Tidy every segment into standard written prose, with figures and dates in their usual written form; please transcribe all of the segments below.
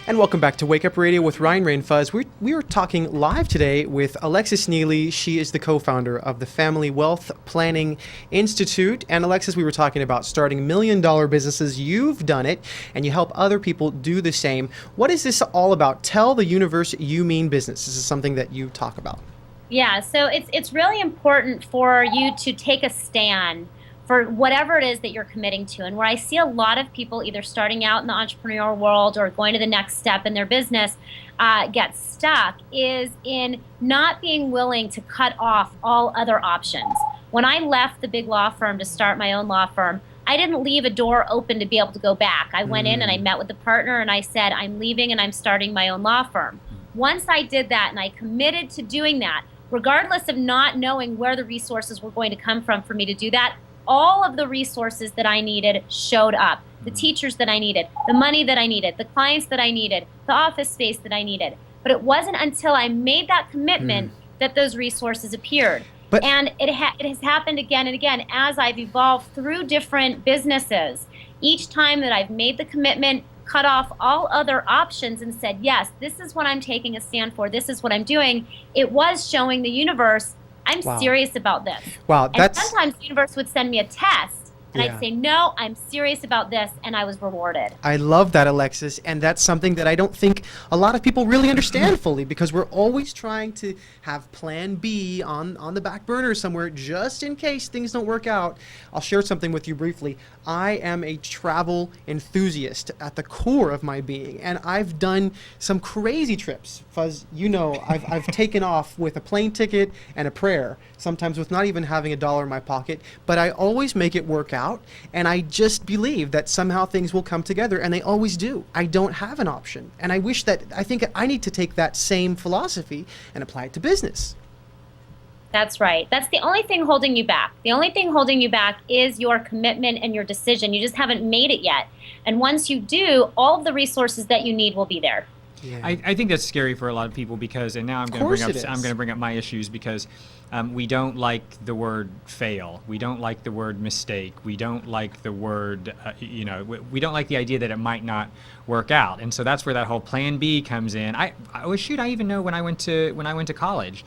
And welcome back to Wake Up Radio with Ryan Rainfuzz. We are talking live today with Alexis Neely. She is the co-founder of the Family Wealth Planning Institute. And Alexis, we were talking about starting $1 million businesses. You've done it, and you help other people do the same. What is this all about? Tell the universe you mean business. This is something that you talk about. Yeah, so it's really important for you to take a stand for whatever it is that you're committing to. And where I see a lot of people either starting out in the entrepreneurial world or going to the next step in their business get stuck is in not being willing to cut off all other options. When I left the big law firm to start my own law firm, I didn't leave a door open to be able to go back. I went in and I met with the partner and I said, I'm leaving and I'm starting my own law firm. Once I did that and I committed to doing that, regardless of not knowing where the resources were going to come from for me to do that, all of the resources that I needed showed up. The teachers that I needed, the money that I needed, the clients that I needed, the office space that I needed. But it wasn't until I made that commitment that those resources appeared. And it has happened again and again as I've evolved through different businesses. Each time that I've made the commitment, cut off all other options and said, yes, this is what I'm taking a stand for, this is what I'm doing, it was showing the universe, I'm serious about this. Wow, and sometimes the universe would send me a test, and I'd say, no, I'm serious about this, and I was rewarded. I love that, Alexis, and that's something that I don't think a lot of people really understand fully, because we're always trying to have plan B on the back burner somewhere just in case things don't work out. I'll share something with you briefly. I am a travel enthusiast at the core of my being, and I've done some crazy trips. Fuzz, you know, I've taken off with a plane ticket and a prayer, sometimes with not even having $1 in my pocket, but I always make it work out, and I just believe that somehow things will come together, and they always do. I don't have an option, and I think I need to take that same philosophy and apply it to business. That's right. That's the only thing holding you back. The only thing holding you back is your commitment and your decision. You just haven't made it yet. And once you do, all of the resources that you need will be there. Yeah. I think that's scary for a lot of people because, and now I'm going to bring up my issues because we don't like the word fail. We don't like the word mistake. We don't like the word, we don't like the idea that it might not work out. And so that's where that whole plan B comes in. I even know when I went to college,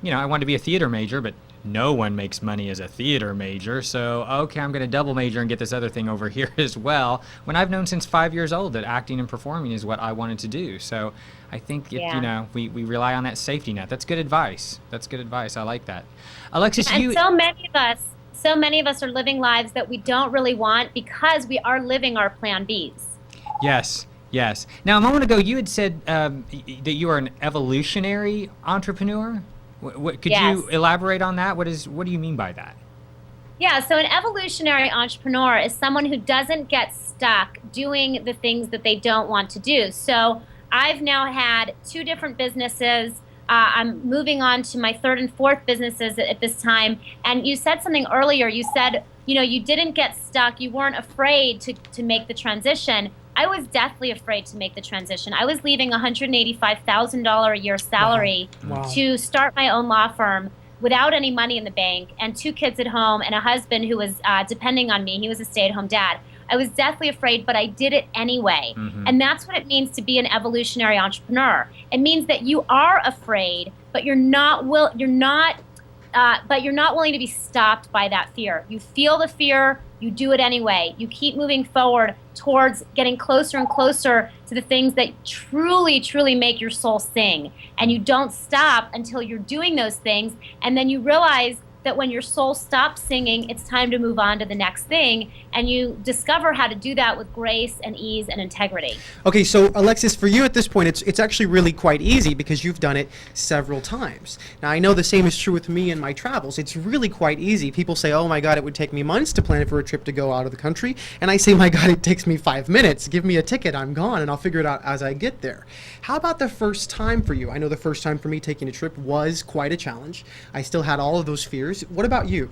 I wanted to be a theater major, but no one makes money as a theater major. So, okay, I'm going to double major and get this other thing over here as well. When I've known since 5 years old that acting and performing is what I wanted to do. So I think, we rely on that safety net. That's good advice. I like that. Alexis, and so many of us are living lives that we don't really want because we are living our plan Bs. Yes. Now, a moment ago, you had said that you are an evolutionary entrepreneur. Could you elaborate on that? What do you mean by that? Yeah, so an evolutionary entrepreneur is someone who doesn't get stuck doing the things that they don't want to do. So I've now had 2 different businesses. I'm moving on to my 3rd and 4th businesses at this time. And you said something earlier. You said, you didn't get stuck. You weren't afraid to make the transition. I was deathly afraid to make the transition. I was leaving $185,000 a year salary to start my own law firm without any money in the bank and 2 kids at home and a husband who was depending on me. He was a stay-at-home dad. I was deathly afraid, but I did it anyway. And that's what it means to be an evolutionary entrepreneur. It means that you are afraid, but you're not willing to be stopped by that fear. You feel the fear, you do it anyway. You keep moving forward towards getting closer and closer to the things that truly, truly make your soul sing. And you don't stop until you're doing those things. And then you realize that when your soul stops singing, it's time to move on to the next thing. And you discover how to do that with grace and ease and integrity. Okay, so Alexis, for you at this point, it's actually really quite easy because you've done it several times. Now, I know the same is true with me and my travels. It's really quite easy. People say, oh my God, it would take me months to plan for a trip to go out of the country. And I say, my God, it takes me 5 minutes. Give me a ticket, I'm gone, and I'll figure it out as I get there. How about the first time for you? I know the first time for me taking a trip was quite a challenge. I still had all of those fears. What about you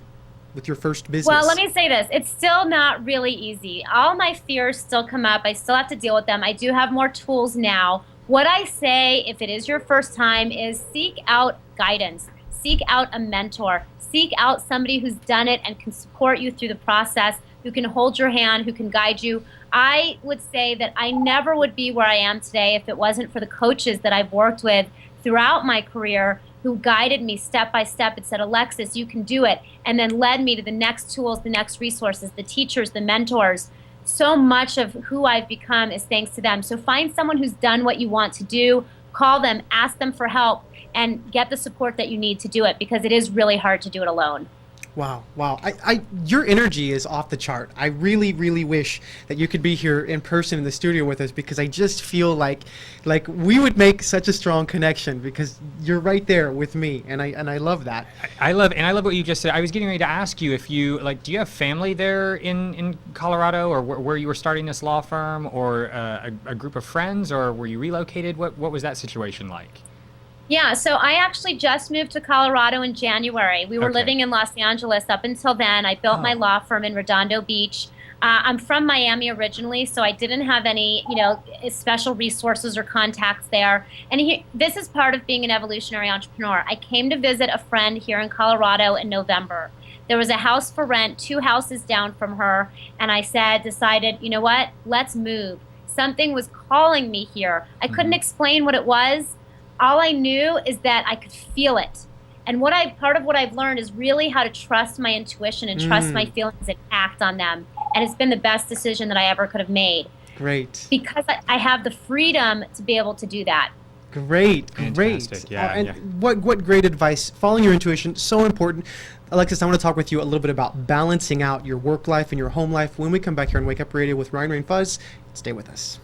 with your first business? Well, let me say this. It's still not really easy. All my fears still come up. I still have to deal with them. I do have more tools now. What I say, if it is your first time, is seek out guidance. Seek out a mentor. Seek out somebody who's done it and can support you through the process who can hold your hand, who can guide you. I would say that I never would be where I am today if it wasn't for the coaches that I've worked with throughout my career, who guided me step by step and said, Alexis, you can do it, and then led me to the next tools, the next resources, the teachers, the mentors. So much of who I've become is thanks to them. So find someone who's done what you want to do, call them, ask them for help, and get the support that you need to do it, because it is really hard to do it alone. Wow, wow. Your energy is off the chart. I really, really wish that you could be here in person in the studio with us, because I just feel like we would make such a strong connection, because you're right there with me, and I love that. I love what you just said. I was getting ready to ask you if you, do you have family there in Colorado, or where you were starting this law firm, or a group of friends, or were you relocated? What was that situation like? Yeah, so I actually just moved to Colorado in January. We were living in Los Angeles up until then. I built my law firm in Redondo Beach. I'm from Miami originally, so I didn't have any, special resources or contacts there. And this is part of being an evolutionary entrepreneur. I came to visit a friend here in Colorado in November. There was a house for rent, 2 houses down from her, and I decided, you know what, let's move. Something was calling me here. I couldn't explain what it was. All I knew is that I could feel it. And part of what I've learned is really how to trust my intuition and trust my feelings and act on them. And it's been the best decision that I ever could have made. Great. Because I have the freedom to be able to do that. Great. Fantastic. Yeah, and what great advice. Following your intuition, so important. Alexis, I want to talk with you a little bit about balancing out your work life and your home life when we come back here on Wake Up Radio with Ryan Rain Fuzz. Stay with us.